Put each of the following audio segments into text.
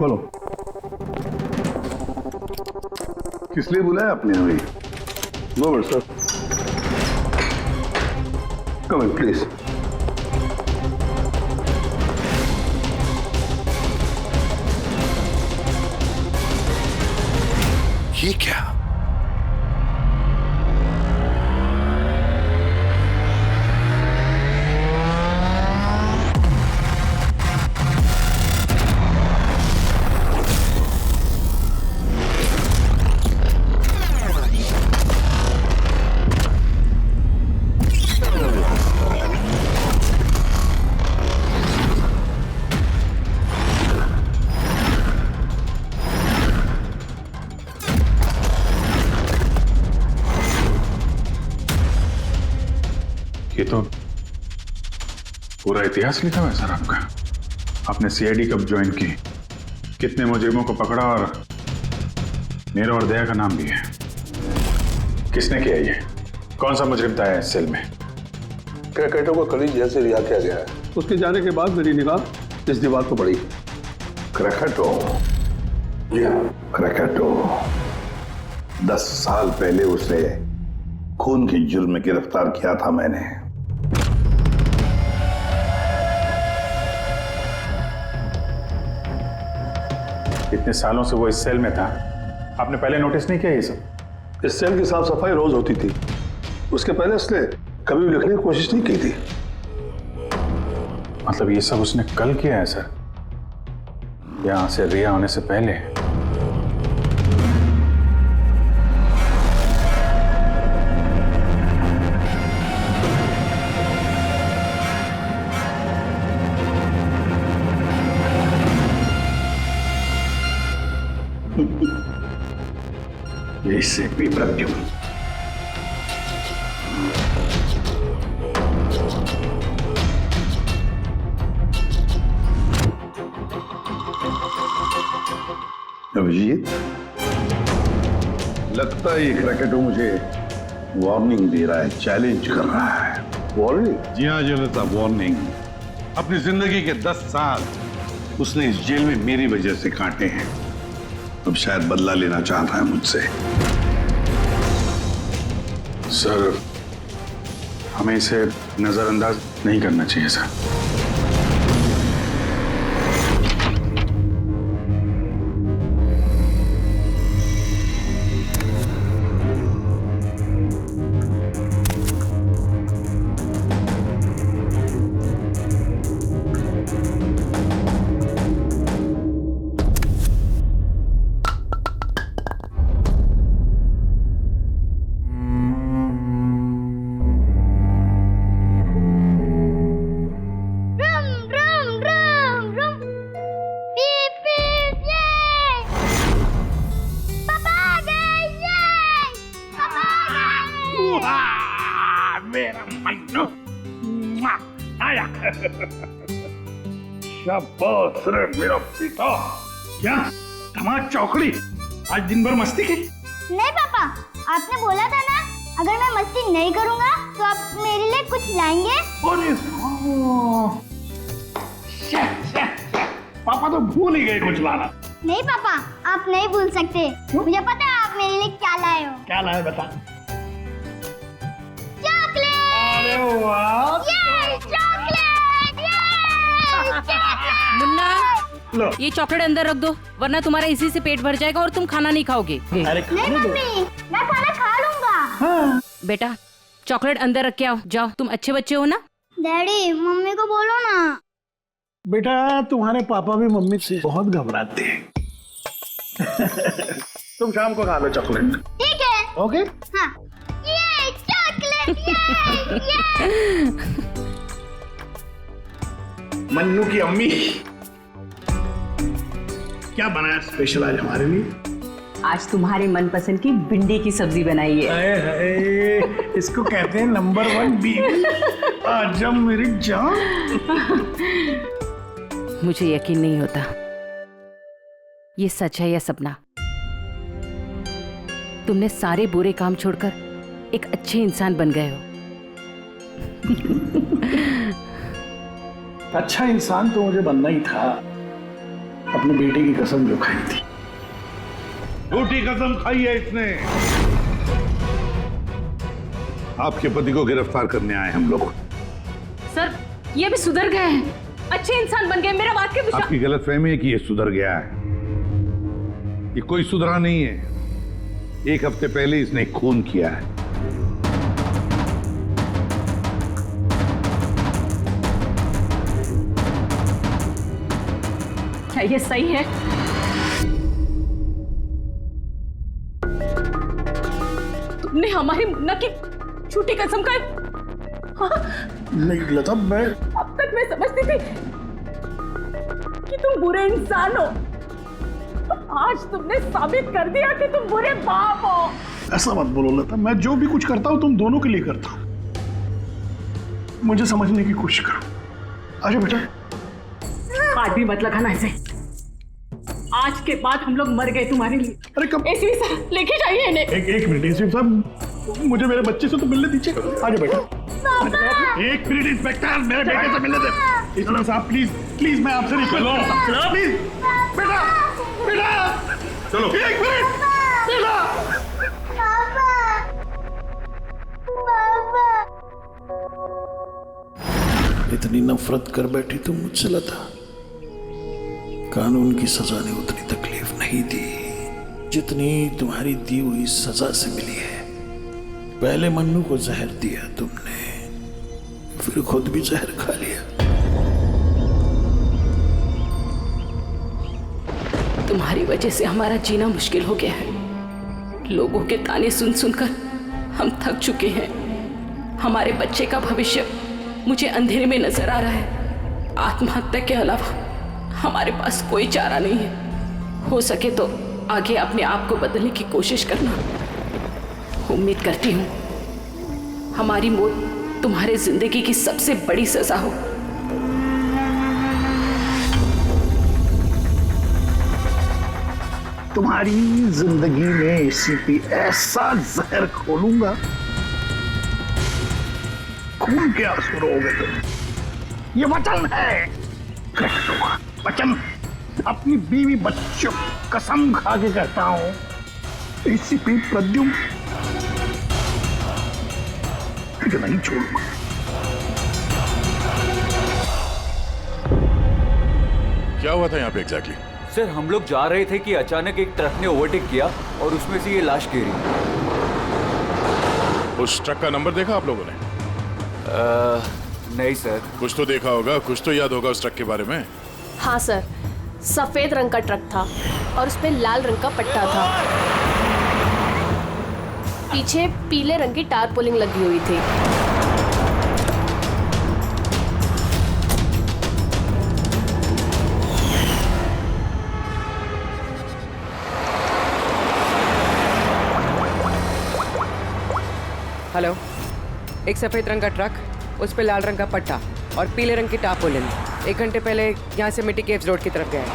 खोलो। किस लिए बुलाया आपने हमें? No sir, come in please. ये क्या? ये तो पूरा इतिहास लिखा हुआ है सर आपका। आपने सीआईडी कब ज्वाइन की, कितने मुजरिमों को पकड़ा और मेरा और दया का नाम भी है। किसने किया ये? कौन सा मुजरिम था इस सेल में? क्रैकेटो को कल जेल से रिहा किया गया है। उसके जाने के बाद मेरी निगाह इस दीवार को पड़ी। क्रैकेटो? जी हाँ, क्रैकेटो। 10 साल पहले उसे खून के जुर्म में गिरफ्तार किया था मैंने। इतने सालों से वो इस सेल में था, आपने पहले नोटिस नहीं किया ये सब? इस सेल की साफ सफाई रोज होती थी। उसके पहले उसने कभी भी लिखने की कोशिश नहीं की थी। मतलब ये सब उसने कल किया है सर, यहां से रिहा होने से पहले? इससे भी प्रत्युम। अभिजीत, लगता है ये क्रैकेटो मुझे वार्निंग दे रहा है, चैलेंज कर रहा है। वार्निंग? जी हाँ जनता, वार्निंग। अपनी जिंदगी के 10 साल उसने इस जेल में मेरी वजह से काटे हैं। अब शायद बदला लेना चाहता है मुझसे। सर, हमें इसे नजरअंदाज नहीं करना चाहिए सर। मेरा मन्नू आया। शाबाश रे मेरा बेटा। क्या धमाल चौकड़ी, आज दिन भर मस्ती की? नहीं पापा, आपने बोला था ना अगर मैं मस्ती नहीं करूंगा तो आप मेरे लिए कुछ लाएंगे। अरे पापा तो भूल ही गए कुछ लाना। नहीं पापा, आप नहीं भूल सकते। मुझे पता है आप मेरे लिए क्या लाए हो। क्या लाए बता। चॉकलेट। अरे वाह, ये चॉकलेट। मुन्ना, लो। ये चॉकलेट अंदर रख दो, वरना तुम्हारा इसी से पेट भर जाएगा और तुम खाना नहीं खाओगे। अरे नहीं मम्मी, मैं खाना खा लूंगा। बेटा, चॉकलेट अंदर रख के आओ। जाओ, तुम अच्छे बच्चे हो ना। डैडी, मम्मी को बोलो ना। बेटा, तुम्हारे पापा भी मम्मी से बहुत घबराते हैं। तुम शाम को खा लो चॉकलेट। ठीक है। ओके। हाँ। ये चॉकलेट। ये। मन्नू की अम्मी क्या बनाया स्पेशल आज हमारे लिए? आज तुम्हारे मनपसंद की भिंडी की सब्जी बनाई है। हाय हाय, इसको कहते हैं नंबर 1 बीवी। आज मेरी जान। मुझे यकीन नहीं होता ये सच है या सपना। तुमने सारे बुरे काम छोड़कर एक अच्छे इंसान बन गए हो। अच्छा इंसान तो मुझे बनना ही था, अपने बेटे की कसम जो खाई थी। झूठी कसम खाई है इसने। आपके पति को गिरफ्तार करने आए हम लोग। सर ये भी सुधर गए हैं, अच्छे इंसान बन गए, मेरा बात के विश्वास। आपकी गलतफहमी है कि ये सुधर गया है। ये कोई सुधरा नहीं है। 1 हफ्ते पहले इसने खून किया है। क्या ये सही है? तुमने हमारी मुन्ना की झूठी कसम का नहीं लता, मैं अब तक मैं समझती थी कि तुम बुरे इंसान हो, आज तुमने साबित कर दिया कि तुम बुरे बाप हो। ऐसा मत बोलो लता, मैं जो भी कुछ करता हूं तुम दोनों के लिए करता हूं। मुझे समझने की कोशिश करो। आजा बेटा। हाथ भी मत लगाना ऐसे। आज के बाद हम लोग मर गए तुम्हारे लिए। अरे कब? एसपी साहब लेके जाइए इन्हें। एक मिनट एसपी साहब, मुझे मेरे बच्चे से तो मिलने दीजिए। आजा बेटा। 1 मिनट इंस्पेक्टर, मेरे बेटे से मिलने दे। एसपी साहब प्लीज प्लीज, मैं आपसे रिक्वेस्ट करता हूं प्लीज। बेटा बेटा चलो 1 मिनट बेटा। इतनी नफरत कर बैठी तुम मुझसे लता। कानून की सजा ने उतनी तकलीफ नहीं दी जितनी तुम्हारी दी हुई सजा से मिली है। पहले मन्नू को जहर दिया तुमने, फिर खुद भी जहर खा लिया। तुम्हारी वजह से हमारा जीना मुश्किल हो गया है। लोगों के ताने सुन सुनकर हम थक चुके हैं। हमारे बच्चे का भविष्य मुझे अंधेरे में नजर आ रहा है। आत्महत्या के अलावा हमारे पास कोई चारा नहीं है। हो सके तो आगे अपने आप को बदलने की कोशिश करना। उम्मीद करती हूँ हमारी मौत तुम्हारे जिंदगी की सबसे बड़ी सजा हो। तुम्हारी जिंदगी में एसीपी ऐसा जहर खोलूंगा, खून के आंसू रोगे तुम। ये वचन है, वचन। अपनी बीवी बच्चों कसम खा के कहता हूं, एसीपी प्रद्युम्न तुझे नहीं छोड़ूंगा। क्या हुआ था यहाँ पे एग्जैक्टली? सर हम लोग जा रहे थे कि अचानक एक ट्रक ने ओवरटेक किया और उसमें से ये लाश गिरी। उस ट्रक का नंबर देखा आप लोगों ने? नहीं सर। कुछ तो देखा होगा, कुछ तो याद होगा उस ट्रक के बारे में। हाँ सर, सफेद रंग का ट्रक था और उसपे लाल रंग का पट्टा था। पीछे पीले रंग की टारपोलिंग लगी हुई थी। हेलो, एक सफेद रंग का ट्रक, उस पे लाल रंग का पट्टा और पीले रंग की टारपोलिन 1 घंटे पहले यहाँ से मिट्टी केव्स रोड की तरफ गया है।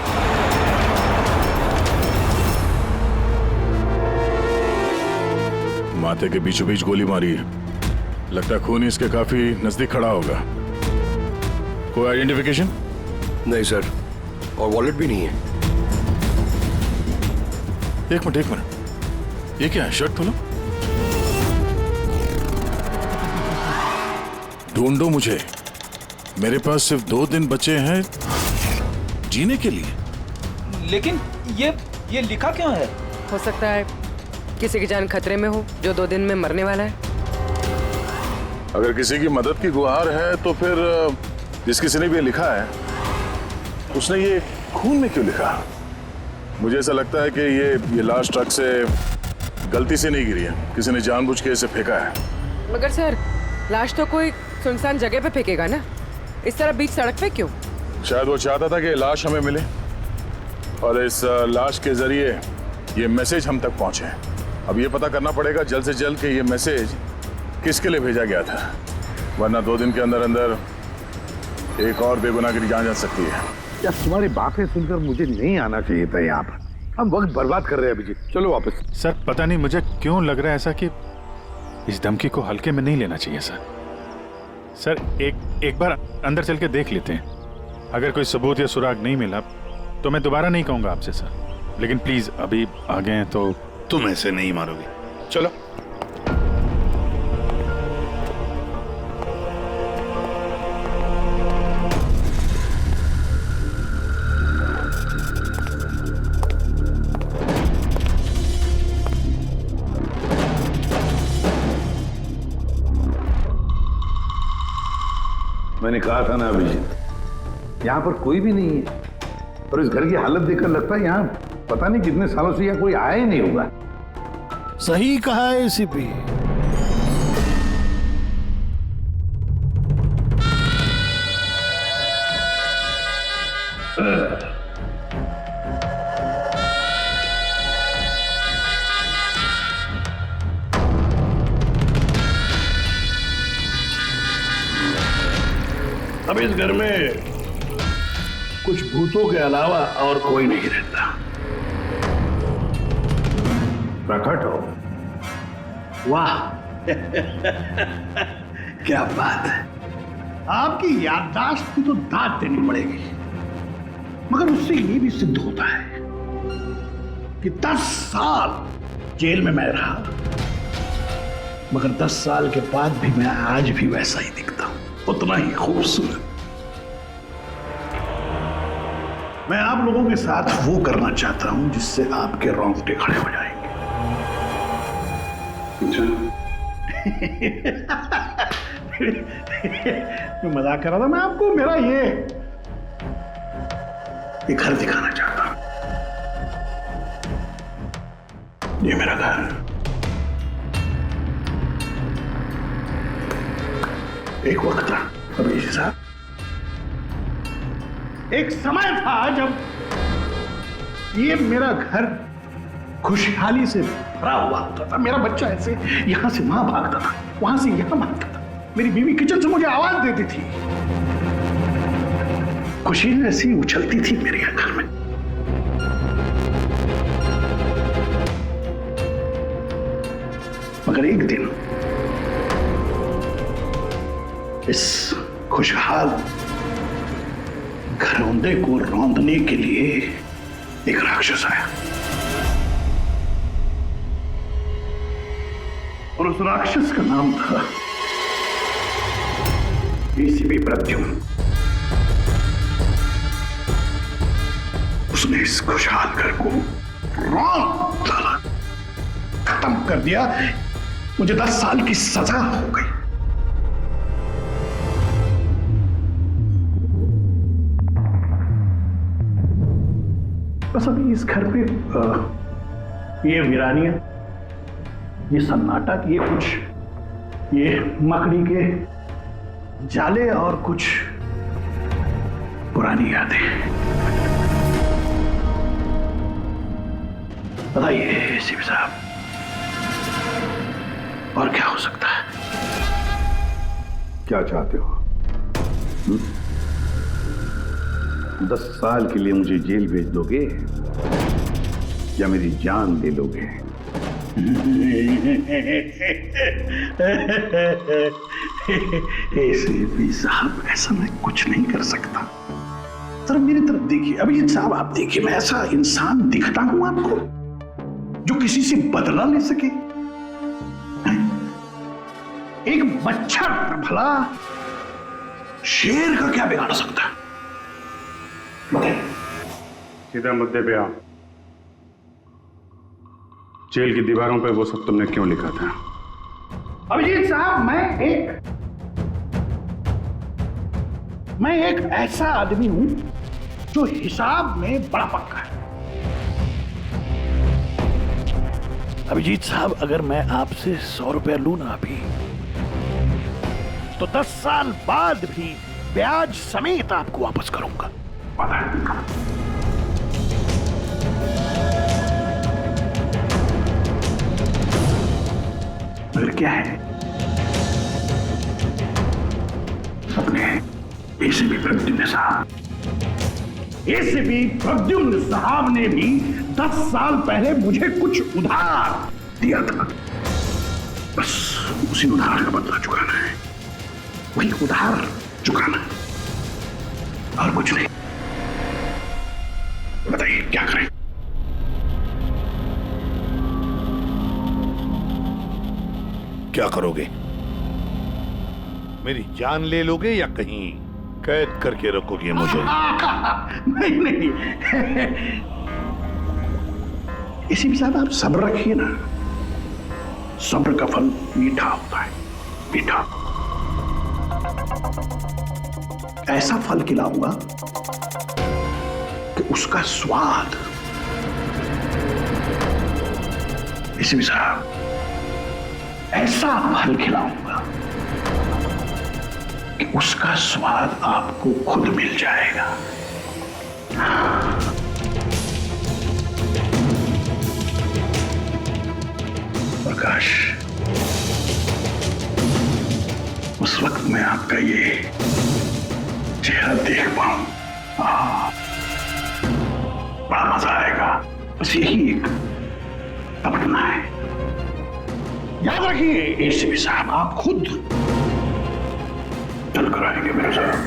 माथे के बीचों बीच गोली मारी है। लगता है खून इसके काफी नजदीक खड़ा होगा। कोई आइडेंटिफिकेशन? नहीं सर, और वॉलेट भी नहीं है। एक मिनट, ये क्या है? शर्ट खोलो, ढूंढो मुझे। मेरे पास सिर्फ 2 दिन बचे हैं जीने के लिए। लेकिन ये लिखा क्यों है? हो सकता है किसी की जान खतरे में हो जो 2 दिन में मरने वाला है। अगर किसी की मदद की गुहार है तो फिर जिस किसी ने भी लिखा है उसने ये खून में क्यों लिखा? मुझे ऐसा लगता है कि ये लाश ट्रक से गलती से नहीं गिरी है, किसी ने जानबूझ के इसे फेंका है। मगर सर, लाश तो कोई सुनसान जगह पे फेंकेगा ना, इस तरह बीच सड़क पे क्यों? शायद वो चाहता था कि लाश हमें मिले और इस लाश के जरिए ये मैसेज हम तक पहुंचे। अब ये पता करना पड़ेगा जल्द से जल्द कि ये मैसेज किसके लिए भेजा गया था, वरना 2 दिन के अंदर अंदर एक और बेगुनाह की जान जा सकती है। क्या तुम्हारी बातें सुनकर मुझे नहीं आना चाहिए था यहाँ पर? हम वक्त बर्बाद कर रहे हैं अभिजीत, चलो वापस। सर पता नहीं मुझे क्यों लग रहा है ऐसा कि इस धमकी को हल्के में नहीं लेना चाहिए सर। एक बार अंदर चल के देख लेते हैं। अगर कोई सबूत या सुराग नहीं मिला तो मैं दोबारा नहीं कहूंगा आपसे सर, लेकिन प्लीज अभी आ गए हैं तो। तुम ऐसे नहीं मारोगे, चलो। मैंने कहा था ना अभिजीत, यहां पर कोई भी नहीं है, और इस घर की हालत देखकर लगता है यहां पता नहीं कितने सालों से यहां कोई आया ही नहीं होगा। सही कहा है एसीपी। अब इस घर में कुछ भूतों के अलावा और कोई नहीं रहता। प्रकट हो। वाह क्या बात है। आपकी याददाश्त की तो दाद देनी पड़ेगी, मगर उससे ये भी सिद्ध होता है कि 10 साल जेल में मैं रहा, मगर 10 साल के बाद भी मैं आज भी वैसा ही दिखता हूं, उतना ही खूबसूरत। मैं आप लोगों के साथ वो करना चाहता हूं जिससे आपके रोंगटे खड़े हो जाएंगे। मैं मजाक कर रहा था। मैं आपको मेरा ये घर दिखाना चाहता हूं। ये मेरा घर, एक वक्त था अभिजीत साहब, एक समय था जब ये मेरा घर खुशहाली से भरा हुआ होता था। मेरा बच्चा ऐसे यहां से वहां भागता था, वहां से यहां भागता था। मेरी बीवी किचन से मुझे आवाज देती थी, खुशी ऐसी उछलती थी मेरे यहाँ घर में। मगर एक दिन इस खुशहाल घरौंदे को रौंदने के लिए एक राक्षस आया, और उस राक्षस का नाम था एसीपी प्रद्युम्न। उसने इस खुशहाल घर को रौंद डाला, खत्म कर दिया। मुझे 10 साल की सजा हो गई। बस अभी इस घर पे ये वीरानियां, ये सन्नाटा, ये कुछ ये मकड़ी के जाले और कुछ पुरानी यादें। बताइए सीपी साहब, और क्या हो सकता है? क्या चाहते हो? 10 साल के लिए मुझे जेल भेज दोगे या मेरी जान ले लोगे? एसीपी साहब, ऐसा मैं कुछ नहीं कर सकता। जरा मेरी तरफ देखिए अभिजीत साहब, आप देखिए, मैं ऐसा इंसान दिखता हूं आपको जो किसी से बदला ले सके? एक बच्चा भला शेर का क्या बिगाड़ सकता है? बताइए। सीधा मुद्दे पे आओ। जेल की दीवारों पे वो सब तुमने क्यों लिखा था? अभिजीत साहब, मैं एक ऐसा आदमी हूं जो हिसाब में बड़ा पक्का है। अभिजीत साहब, अगर मैं आपसे 100 रुपया लूं ना अभी, तो 10 साल बाद भी ब्याज समेत आपको वापस करूंगा। मगर क्या है, अपने एसीपी प्रद्युम्न साहब ने भी 10 साल पहले मुझे कुछ उधार दिया था। बस उसी उधार का बदला चुकाना है, वही उधार चुकाना है, और कुछ नहीं। क्या करें? क्या करोगे? मेरी जान ले लोगे या कहीं कैद करके रखोगे मुझे? नहीं नहीं, इसी भी साथ आप सब्र रखिए ना, सब्र का फल मीठा होता है, मीठा। ऐसा फल खिलाऊंगा कि उसका स्वाद, इसी भी साथ ऐसा फल खिलाऊंगा कि उसका स्वाद आपको खुद मिल जाएगा। प्रकाश, उस वक्त मैं आपका ये चेहरा देख पाऊं, बड़ा मजा आएगा। बस यही एक तमन्ना है। याद रखिए एसीपी साहब, आप खुद चल कर आएंगे मेरे साथ,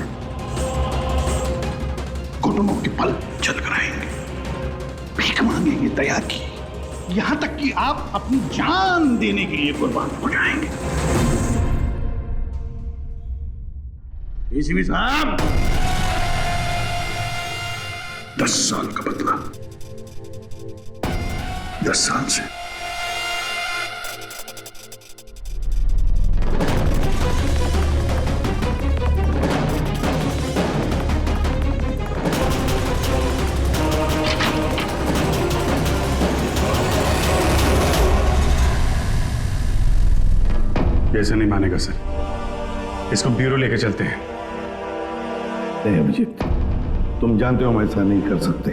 घुटनों के पल चल कर आएंगे, भीख मांगेंगे दया की, यहां तक कि आप अपनी जान देने के लिए कुर्बान हो जाएंगे। एसीपी साहब, 10 साल का बदला, 10 साल से। ऐसा नहीं मानेगा सर, इसको ब्यूरो लेके चलते हैं। नहीं अभिजीत, तुम जानते हो हम ऐसा नहीं कर सकते।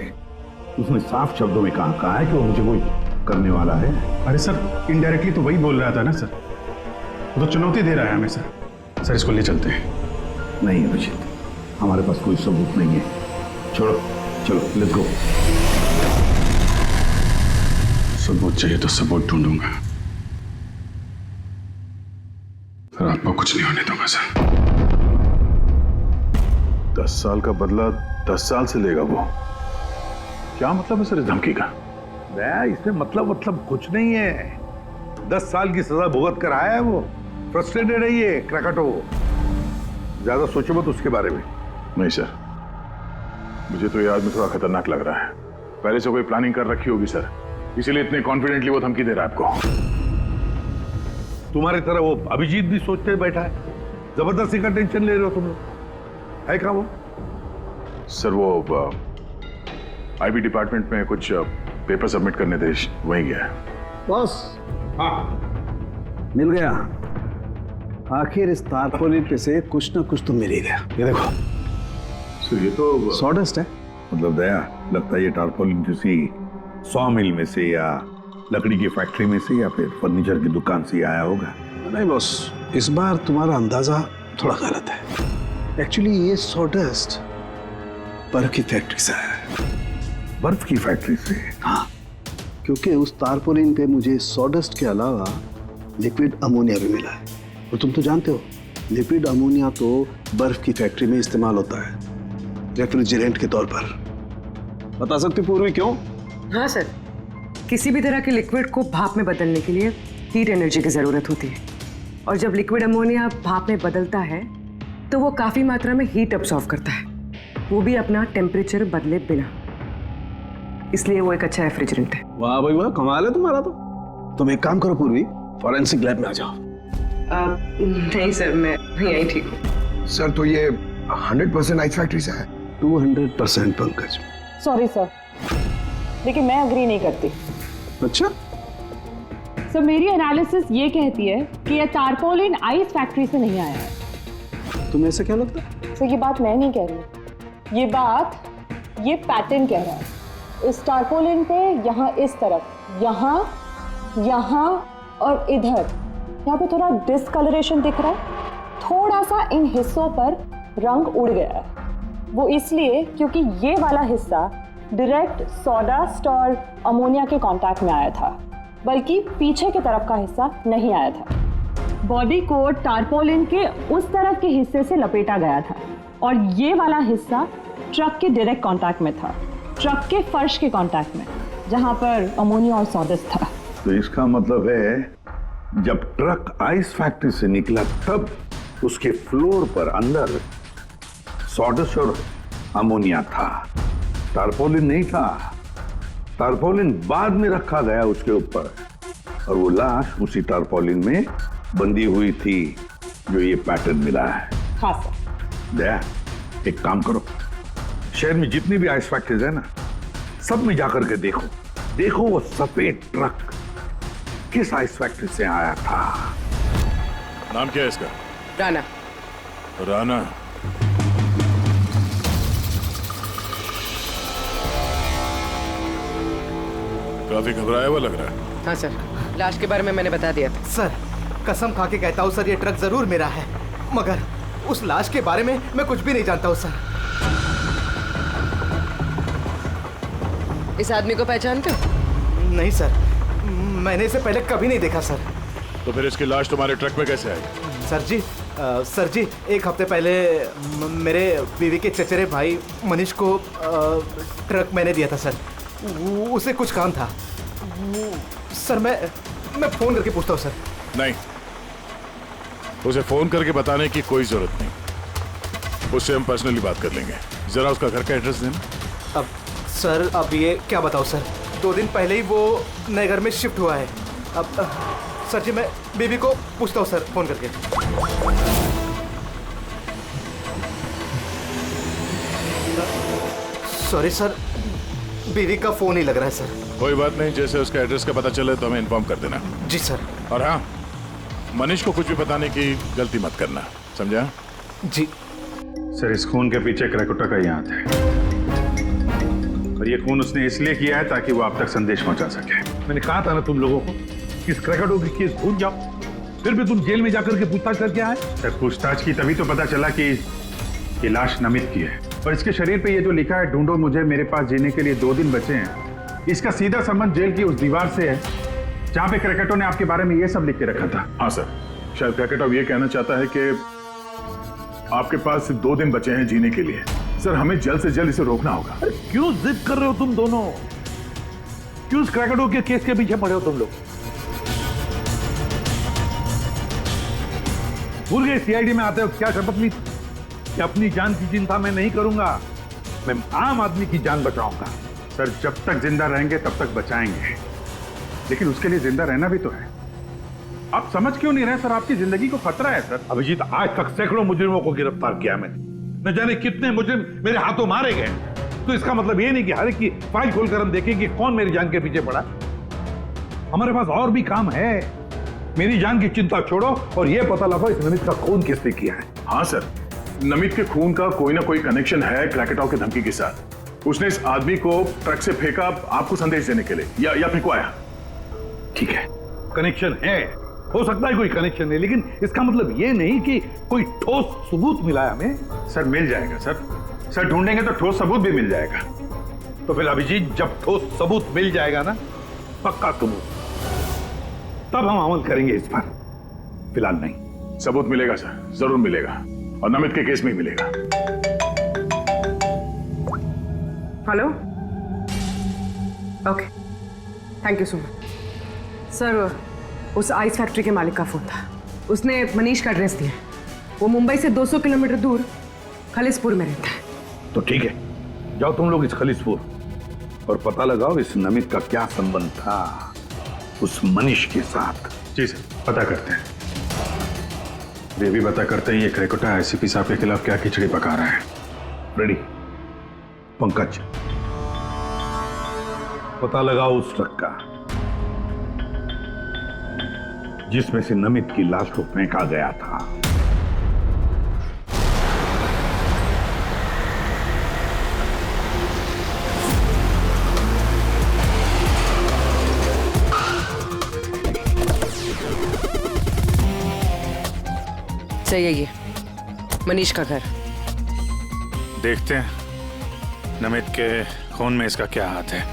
उसने साफ शब्दों में कहा है कि वो मुझे कोई करने वाला है। अरे सर, इनडायरेक्टली तो वही बोल रहा था ना सर, वो तो चुनौती दे रहा है हमें सर। सर इसको ले चलते हैं। नहीं अभिजीत, हमारे पास कोई सबूत नहीं है। छोड़ो, चलो लेट्स गो। सबूत चाहिए तो सबूत ढूंढूंगा, सर आपको कुछ नहीं होने दूंगा सर। 10 साल का बदला 10 साल से लेगा वो? क्या मतलब है सर इस धमकी का? इसमें मतलब कुछ नहीं है। 10 साल की सजा भुगत कर आया है वो। फ्रस्ट्रेटेड है ये क्रैकेटो। ज्यादा सोचो मत उसके बारे में। नहीं सर, मुझे तो ये आदमी थोड़ा खतरनाक लग रहा है। पहले से कोई प्लानिंग कर रखी होगी सर, इसीलिए इतने कॉन्फिडेंटली वो धमकी दे रहा है आपको। तुम्हारी तरह वो अभिजीत भी सोचते बैठा है। जबरदस्ती का टेंशन ले रहे हो तुम लोग। है क्या वो? सर वो आईबी डिपार्टमेंट में कुछ पेपर सबमिट करने थे, वहीं गया है। बॉस, मिल गया। आखिर इस तारपोलिन पे से कुछ ना कुछ तो मिल ही गया। ये देखो सर, ये तो सॉडस्ट है। मतलब दया, लगता है ये टारपोलिन किसी सॉ मिल में से या लकड़ी की फैक्ट्री में से या फिर फर्नीचर की दुकान से आया होगा। नहीं बॉस, इस बार तुम्हारा अंदाजा थोड़ा गलत है। एक्चुअली ये सॉडस्ट बर्फ की फैक्ट्री से है। बर्फ की फैक्ट्री से? हाँ, क्योंकि उस तारपोलिन पे मुझे सॉडस्ट के अलावा लिक्विड अमोनिया भी मिला है। और तुम तो जानते हो, लिक्विड अमोनिया तो बर्फ की फैक्ट्री में इस्तेमाल होता है रेफ्रिजरेंट के तौर पर। बता सकते पूर्वी क्यों? हाँ सर, किसी भी तरह के लिक्विड को भाप में बदलने के लिए हीट एनर्जी की ज़रूरत होती है, और जब लिक्विड अमोनिया भाप में बदलता है तो वो काफ़ी मात्रा में हीट अब्सॉर्ब करता है, वो भी अपना टेम्परेचर बदले बिना। इसलिए वो एक अच्छा रेफ्रिजरेंट है। वाह भाई वाह, कमाल है तुम्हारा तो। तुम एक काम करो पूर्वी, फॉरेंसिक लैब में आ जाओ। नहीं सर, मैं यहीं ठीक हूँ। सर तो ये 100% आइस फैक्ट्री से है? 200% पंकज। सॉरी सर, लेकिन मैं अग्री नहीं करती। अच्छा? सर मेरी एनालिसिस ये कहती है कि ये तारपोलिन आइस फैक्ट्री से नहीं आया है। तुम्हें ऐसा क्या लगता है? सर ये बात मैं नहीं कह रही, ये बात ये पैटर्न कह रहा है। इस तारपोलिन पे यहाँ इस तरफ, यहाँ, यहाँ और इधर, यहाँ पे थोड़ा डिसकलरेशन दिख रहा है। थोड़ा सा इन हिस्सों पर रंग उड़ गया है। वो इसलिए क्योंकि ये वाला हिस्सा डायरेक्ट सॉडस्ट और अमोनिया के कांटेक्ट में आया था, बल्कि पीछे की तरफ का हिस्सा नहीं आया था। बॉडी को टारपोलिन के उस तरफ के हिस्से से लपेटा गया था और ये वाला हिस्सा ट्रक के डायरेक्ट कांटेक्ट में था। ट्रक के फर्श के कांटेक्ट में, जहां पर अमोनिया और सॉडस्ट था। तो इसका मतलब है जब ट्रक आइस फैक्ट्री से निकला तब उसके फ्लोर पर अंदर सॉडस्ट और अमोनिया था, टारपोलिन नहीं था। टारपोलिन बाद में रखा गया उसके ऊपर और वो लाश उसी टारपोलिन में बंधी हुई थी जो ये पैटर्न मिला है। हाँ सर। दया, एक काम करो, शहर में जितनी भी आइस फैक्ट्रीज है ना, सब में जाकर के देखो वो सफेद ट्रक किस आइस फैक्ट्री से आया था। नाम क्या है इसका? राणा। राणा। काफी घबराया हुआ लग रहा है। हाँ सर, लाश के बारे में मैंने बता दिया था। सर कसम खा के कहता हूँ सर, ये ट्रक जरूर मेरा है, मगर उस लाश के बारे में मैं कुछ भी नहीं जानता हूँ सर। इस आदमी को पहचानते हो? नहीं सर, मैंने इसे पहले कभी नहीं देखा सर। तो फिर इसकी लाश तुम्हारे ट्रक में कैसे आई? सर जी एक हफ्ते पहले मेरे बीवी के चचेरे भाई मनीष को ट्रक मैंने दिया था सर। उसे कुछ काम था सर। मैं फोन करके पूछता हूँ सर। नहीं, उसे फोन करके बताने की कोई जरूरत नहीं, उससे हम पर्सनली बात कर लेंगे। जरा उसका घर का एड्रेस देना। अब सर अब ये क्या बताओ सर, 2 दिन पहले ही वो नए घर में शिफ्ट हुआ है। अब सर जी मैं बीबी को पूछता हूँ सर फोन करके। सॉरी सर, बीवी का फोन ही लग रहा है सर। कोई बात नहीं, जैसे उसका एड्रेस का पता चले तो हमें इन्फॉर्म कर देना। जी सर। और हाँ, मनीष को कुछ भी बताने की गलती मत करना, समझा? जी सर, इस खून के पीछे क्रैकोटा का ही हाथ है और ये खून उसने इसलिए किया है ताकि वो आप तक संदेश पहुंचा सके। मैंने कहा था ना तुम लोगों को कि इस क्रैकोटा की केस भूल जाओ, फिर भी तुम जेल में जाकर के पूछताछ करके आए। सर, पूछताछ की तभी तो पता चला कि ये लाश नमित की है और इसके शरीर पे ये जो लिखा है, ढूंढो मुझे, मेरे पास जीने के लिए 2 दिन बचे हैं, इसका सीधा संबंध जेल की उस दीवार से है जहां पे क्रैकेटो ने आपके बारे में ये सब लिख के रखा था। हाँ सर, शायद क्रैकेटो ये कहना चाहता है कि आपके पास 2 दिन बचे हैं जीने के लिए। सर, हमें जल्द से जल्द इसे रोकना होगा। क्यों जिद कर रहे हो तुम दोनों? क्यों इस क्रैकेटो के केस के पीछे पड़े हो तुम लोग? भूल गए सीआईडी में आते हो क्या शपथ ली कि अपनी जान की चिंता मैं नहीं करूंगा, मैं आम आदमी की जान बचाऊंगा। सर, जब तक जिंदा रहेंगे तब तक बचाएंगे, लेकिन उसके लिए जिंदा रहना भी तो है। आप समझ क्यों नहीं रहे सर? आपकी जिंदगी को खतरा है सर। अभिजीत, आज तक सैकड़ों मुजरिमों को गिरफ्तार किया मैंने, न जाने कितने मुजरिम मेरे हाथों मारे गए। तो इसका मतलब ये नहीं कि हर एक की फाइल खोलकर हम देखें कि कौन मेरी जान के पीछे पड़ा। हमारे पास और भी काम है। मेरी जान की चिंता छोड़ो और ये पता लगाओ इस नमित का खून किसने किया है। हाँ सर, नमित के खून का कोई ना कोई कनेक्शन है क्रैकेटो के धमकी के साथ। उसने इस आदमी को ट्रक से फेंका आपको संदेश देने के लिए, या फिर को आया। ठीक है, कनेक्शन है, हो सकता है कोई कनेक्शन है, लेकिन इसका मतलब ये नहीं कि कोई ठोस सबूत मिला है हमें। सर, मिल जाएगा सर। सर, ढूंढेंगे तो ठोस सबूत भी मिल जाएगा। तो फिर अभिजीत, जब ठोस सबूत मिल जाएगा ना, पक्का सबूत, तब हम अमल करेंगे इस पर, फिलहाल नहीं। सबूत मिलेगा सर, जरूर मिलेगा, और नमित के केस में ही मिलेगा। Hello, okay, thank you so much. Sir, उस आइस फैक्ट्री के मालिक का फोन था, उसने मनीष का एड्रेस दिया। वो मुंबई से 200 किलोमीटर दूर खलिसपुर में रहता है। तो ठीक है, जाओ तुम लोग इस खलिसपुर और पता लगाओ इस नमित का क्या संबंध था उस मनीष के साथ। जी सर, पता करते हैं। वे भी पता करते हैं ये क्रैकोटा आईसीपी साहब के खिलाफ क्या खिचड़ी पका रहा है। रेडी? पंकज, पता लगाओ उस ट्रक का जिसमें से नमित की लाश को फेंका गया था। सही है, ये मनीष का घर। देखते हैं नमित के खून में इसका क्या हाथ है।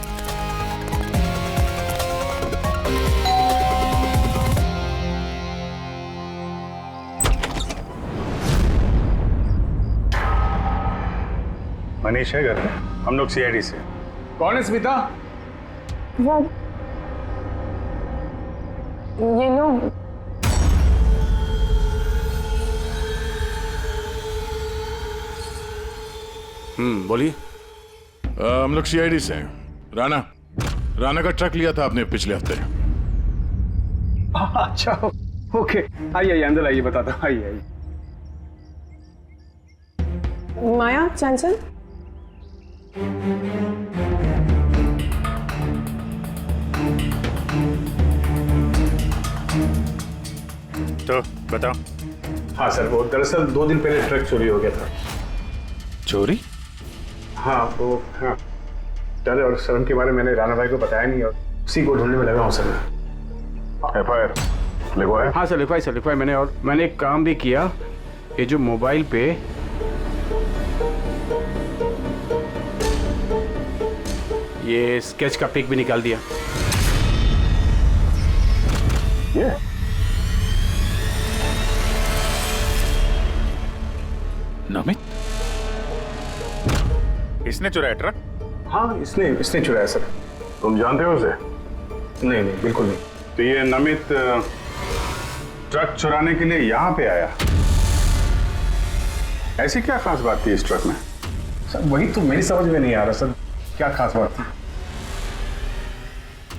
मनीष है घर में, हम लोग सीआईडी से। कौन है स्मिता? ये लोग बोलिए। हम लोग सीआईडी से हैं। राना का ट्रक लिया था आपने पिछले हफ्ते। अच्छा, ओके, आइए अंदर आइए, बताता हूँ, आइए। माया, चंचल, तो बताओ। हाँ सर, वो दरअसल 2 दिन पहले ट्रक चोरी हो गया था। चोरी? हाँ, वो हाँ डर और शर्म के बारे में मैंने राणा भाई को बताया नहीं और उसी को ढूंढने में लगा हूँ सर। FIR लिखवाया? हाँ सर, लिखवाया मैंने, और मैंने एक काम भी किया। ये जो मोबाइल पे ये स्केच का पिक भी निकाल दिया। ये नमित, इसने चुराया ट्रक? हाँ, इसने चुराया सर। तुम जानते हो उसे? नहीं, बिल्कुल नहीं। तो ये नमित ट्रक चुराने के लिए यहाँ पे आया, ऐसी क्या खास बात थी इस ट्रक में? सर वही तो मेरी समझ में नहीं आ रहा सर, क्या खास बात थी?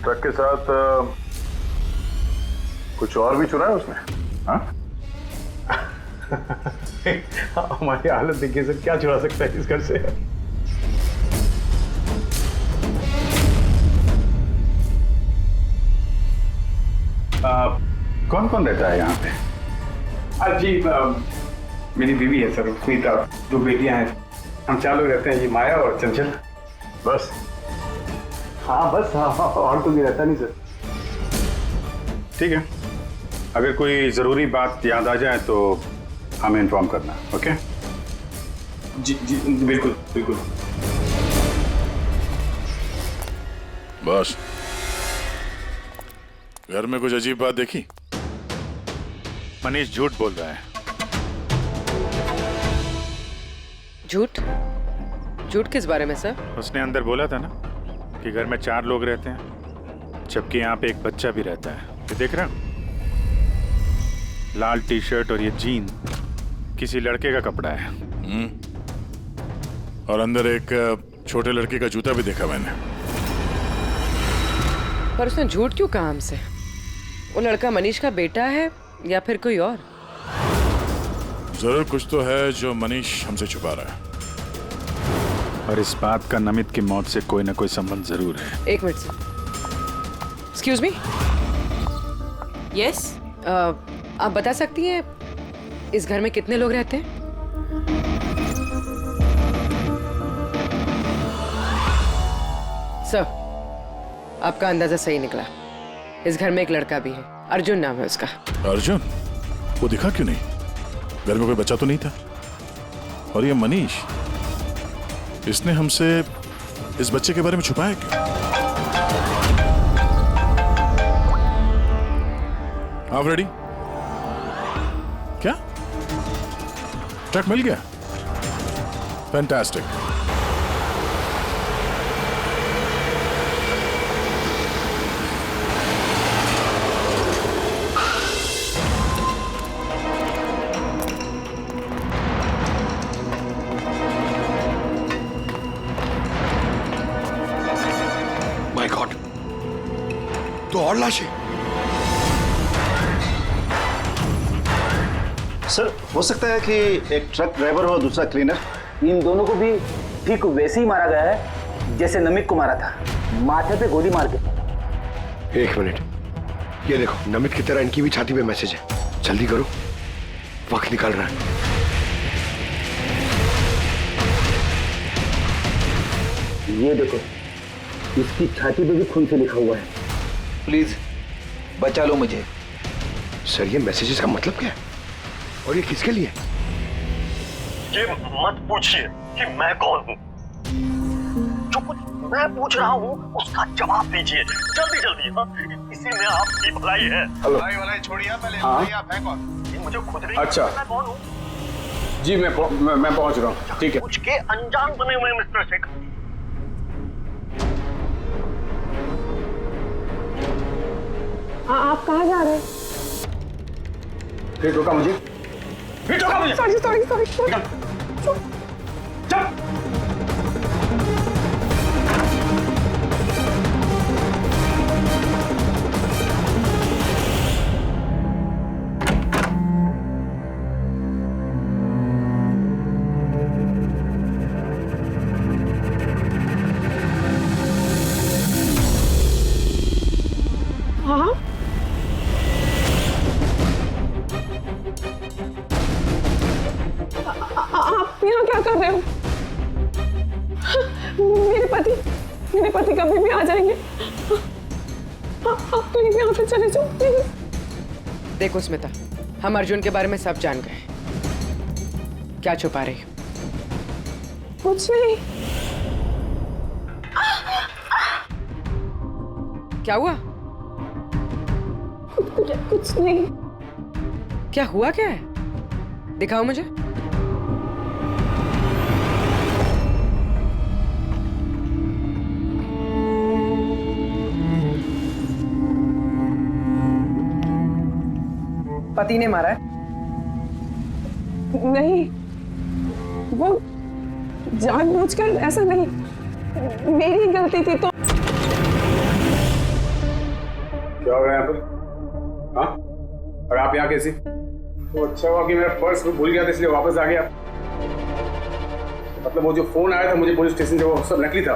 ट्रक के साथ कुछ और भी चुराया उसने? हाँ? हमारी हालत देखिए सर, क्या चुरा सकता है इस घर से? कौन कौन रहता है यहाँ पे? जी, मेरी बीवी है सर, स्मिता, 2 बेटियां हैं। हम 4 लोग रहते हैं, ये माया और चंचल। बस? हाँ बस, हाँ, और तो भी रहता नहीं सर। ठीक है, अगर कोई जरूरी बात याद आ जाए तो हमें इन्फॉर्म करना, ओके? जी, बिल्कुल। बस, घर में कुछ अजीब बात देखी? मनीष झूठ बोल रहा है। झूठ किस बारे में सर? उसने अंदर बोला था ना कि घर में 4 लोग रहते हैं, जबकि यहाँ पे एक बच्चा भी रहता है। ये देख रहे हो? लाल टी-शर्ट और ये जीन किसी लड़के का कपड़ा है। और अंदर एक छोटे लड़के का जूता भी देखा मैंने। पर उसने झूठ क्यों कहा हमसे? वो लड़का मनीष का बेटा है या फिर कोई और? जरूर कुछ तो है जो मनीष हमसे छुपा रहा है। और इस बात का नमित की मौत से कोई ना कोई संबंध जरूर है। 1 minute sir. Excuse me. Yes, आप बता सकती हैं इस घर में कितने लोग रहते हैं? सर, आपका अंदाजा सही निकला। इस घर में एक लड़का भी है, अर्जुन नाम है उसका। अर्जुन? वो दिखा क्यों नहीं? घर में कोई बच्चा तो नहीं था। और ये मनीष, इसने हमसे इस बच्चे के बारे में छुपाया क्यों? आप रेडी? क्या? ट्रक मिल गया? फैंटास्टिक। माय गॉड, तो और लाशें। सर, हो सकता है कि एक ट्रक ड्राइवर और दूसरा क्लीनर। इन दोनों को भी ठीक वैसे ही मारा गया है जैसे नमित को मारा था, माथे पे गोली मार के। 1 मिनट, ये देखो, नमित की तरह इनकी भी छाती पे मैसेज है। जल्दी करो, वक्त निकल रहा है। ये देखो, इसकी छाती पे भी खून से लिखा हुआ है। प्लीज बचा लो मुझे। सर, ये मैसेजेस का मतलब क्या है और ये किसके लिए? ये मत पूछिए कि मैं कौन हूँ। जो कुछ मैं पूछ रहा हूँ उसका जवाब दीजिए जल्दी जल्दी। हाँ, इसी में आपकी भलाई है। भलाई छोड़िए पहले। हाँ? आप हैं कौन? मुझे खुद नहीं अच्छा, मैं कौन हूँ। जी मैं पहुंच रहा हूँ। ठीक है। कुछ के अनजान बने हुए मिस्टर शेख। कहाँ जा रहे हैं? फिर रोका मुझे, फिर रोका मुझे। Sorry sorry sorry. चल। हाँ आप यहाँ क्या कर रहे हो? मेरे पति कभी भी आ जाएंगे। आप प्लीज यहाँ से चले जाओ प्लीज। देखो स्मिता, हम अर्जुन के बारे में सब जान गए। क्या छुपा रही? कुछ नहीं। क्या हुआ? कुछ नहीं। क्या हुआ क्या है? दिखाओ मुझे। पति ने मारा है? नहीं, वो जानबूझकर ऐसा नहीं, मेरी गलती थी। तो क्या हो गया यहाँ पर? हाँ? और आप यहाँ कैसी? तो अच्छा हुआ कि मेरा पर्स भूल गया था इसलिए वापस आ गया। मतलब वो जो फोन आया था मुझे पुलिस स्टेशन से, वो सब नकली था।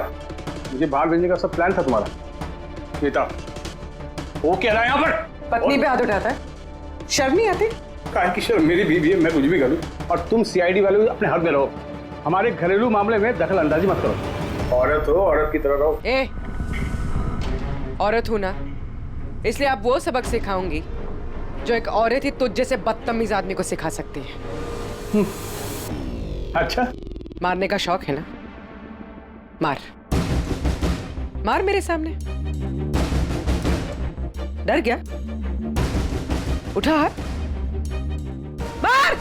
मुझे बाहर भेजने का सब प्लान था तुम्हारा। बेटा, वो क्या रहा है यहाँ पर? पत्नी पे हाथ उठाता है? शर्म नहीं आती? काहे की शर्म? मेरी बीवी है, मैं कुछ भी करूँ। और तुम सीआईडी वाले अपने हक में रहो। हमारे घरेलू मामले में दखल अंदाजी मत करो। औरत हो, औरत की तरह रहो। ए, औरत हूं ना, इसलिए आप वो सबक सिखाऊंगी जो एक औरत ही तुझ जैसे बदतमीज आदमी को सिखा सकती है। अच्छा, मारने का शौक है ना? मार मार मेरे सामने। डर गया? उठा हाथ, मार।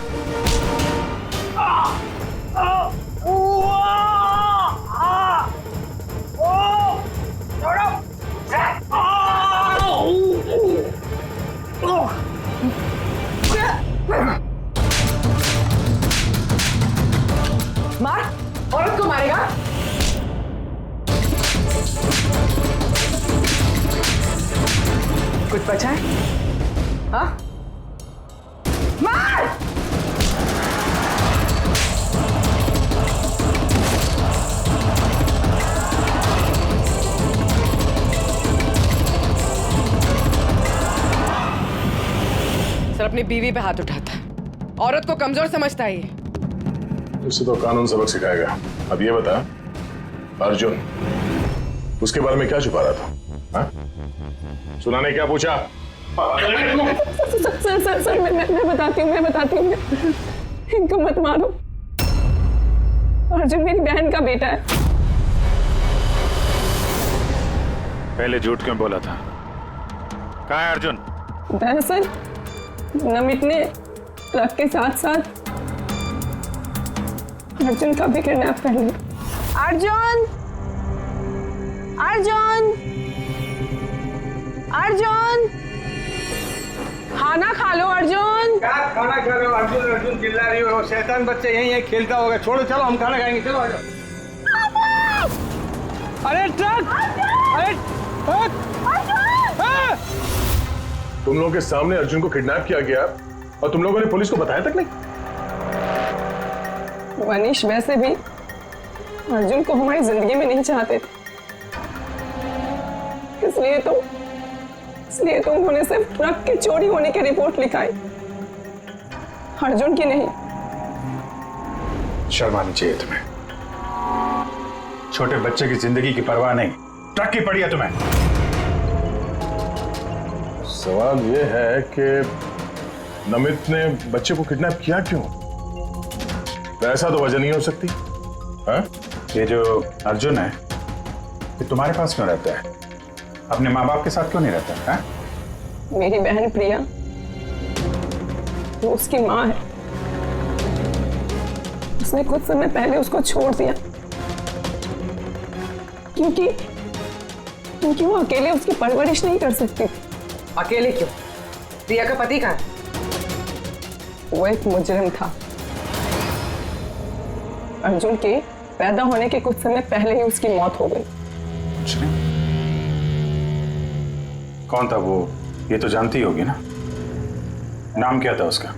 मार, औरत को मारेगा? कुछ बचा है? हाँ? मार! सर अपनी बीवी पे हाथ उठाता है, औरत को कमजोर समझता है ये। उसे तो कानून सबक सिखाएगा। अब ये बता, अर्जुन उसके बारे में क्या छुपा रहा था? हाँ? सुना ने क्या पूछा? सर मैं बताती हूँ। इनको मत मारो। अर्जुन मेरी बहन का बेटा है। पहले झूठ क्यों बोला था? कहाँ है अर्जुन? दरअसल नमित ने ट्रक के साथ साथ अर्जुन का भी किडनैप कर लिया। अर्जुन! अर्जुन! अर्जुन! खाना खा लो अर्जुन। क्या खाना खा रहे हो? अर्जुन अर्जुन चिल्ला रही हो। शैतान बच्चे यहीं खेलता होगा। छोड़ो, चलो हम खाना खाएंगे। चलो आ जाओ। अरे ट्रक! अरे तुम लोगों के सामने अर्जुन को किडनैप किया गया और तुम लोगों ने पुलिस को बताया तक नहीं? मनीष वैसे भी अर्जुन को हमारी जिंदगी में नहीं चाहते थे, इसलिए तो उन्होंने सिर्फ ट्रक के चोरी होने की रिपोर्ट लिखाई, अर्जुन की नहीं। शर्म आनी चाहिए तुम्हें। छोटे बच्चे की जिंदगी की परवाह नहीं, ट्रक की पड़ी है तुम्हें। सवाल ये है कि नमित ने बच्चे को किडनैप किया क्यों? ऐसा तो वजह नहीं हो सकती। हाँ? ये जो अर्जुन है, ये तुम्हारे पास क्यों रहता है? अपने माँ बाप के साथ क्यों नहीं रहता है? मेरी बहन प्रिया, वो उसकी माँ है। उसने कुछ समय पहले उसको छोड़ दिया क्योंकि वो अकेले उसकी परवरिश नहीं कर सकती थी। अकेले क्यों? रिया का पति कहाँ है? वो एक मुजरिम था। अर्जुन के पैदा होने के कुछ समय पहले ही उसकी मौत हो गई। कौन था वो? ये तो जानती होगी ना। नाम क्या था उसका?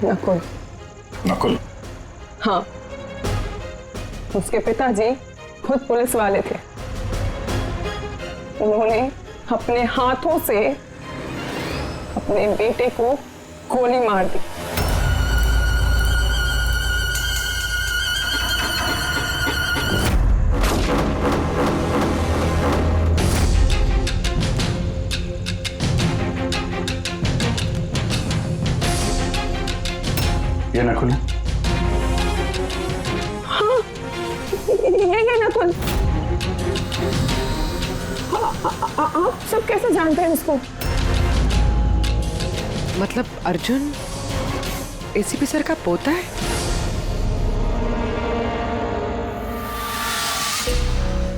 नकुल। नकुल? हाँ, उसके पिताजी खुद पुलिस वाले थे। उन्होंने अपने हाथों से अपने बेटे को गोली मार दी। ये नकुल है? हाँ, ये नकुल। आप सब कैसे जानते हैं इसको? मतलब अर्जुन एसीपी सर का पोता है?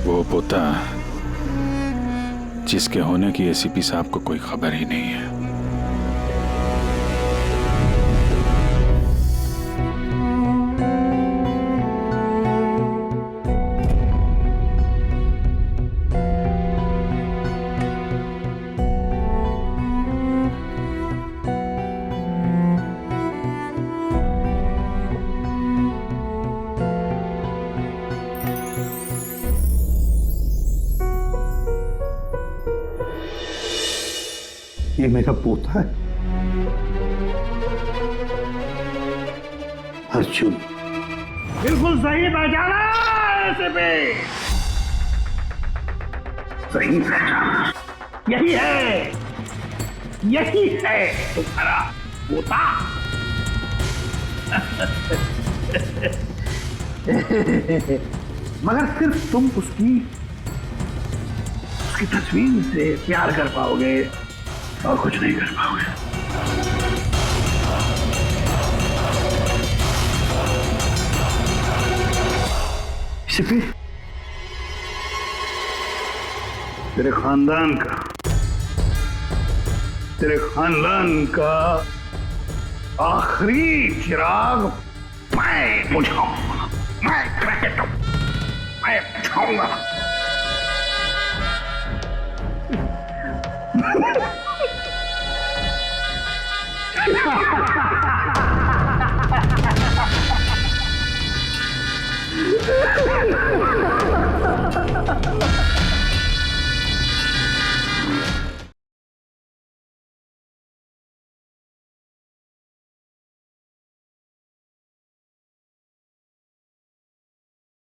वो पोता जिसके होने की एसीपी साहब को कोई खबर ही नहीं है। ये मेरा पोता है अर्जुन। बिल्कुल सही पहचाना ऐसे पे, सही पहचाना। यही है तुम्हारा पोता। मगर सिर्फ तुम उसकी तस्वीर से प्यार कर पाओगे और कुछ नहीं कर पाओगे। सिर्फ तेरे खानदान का आखिरी चिराग मैं बुझाऊंगा। मैं बुझाऊंगा।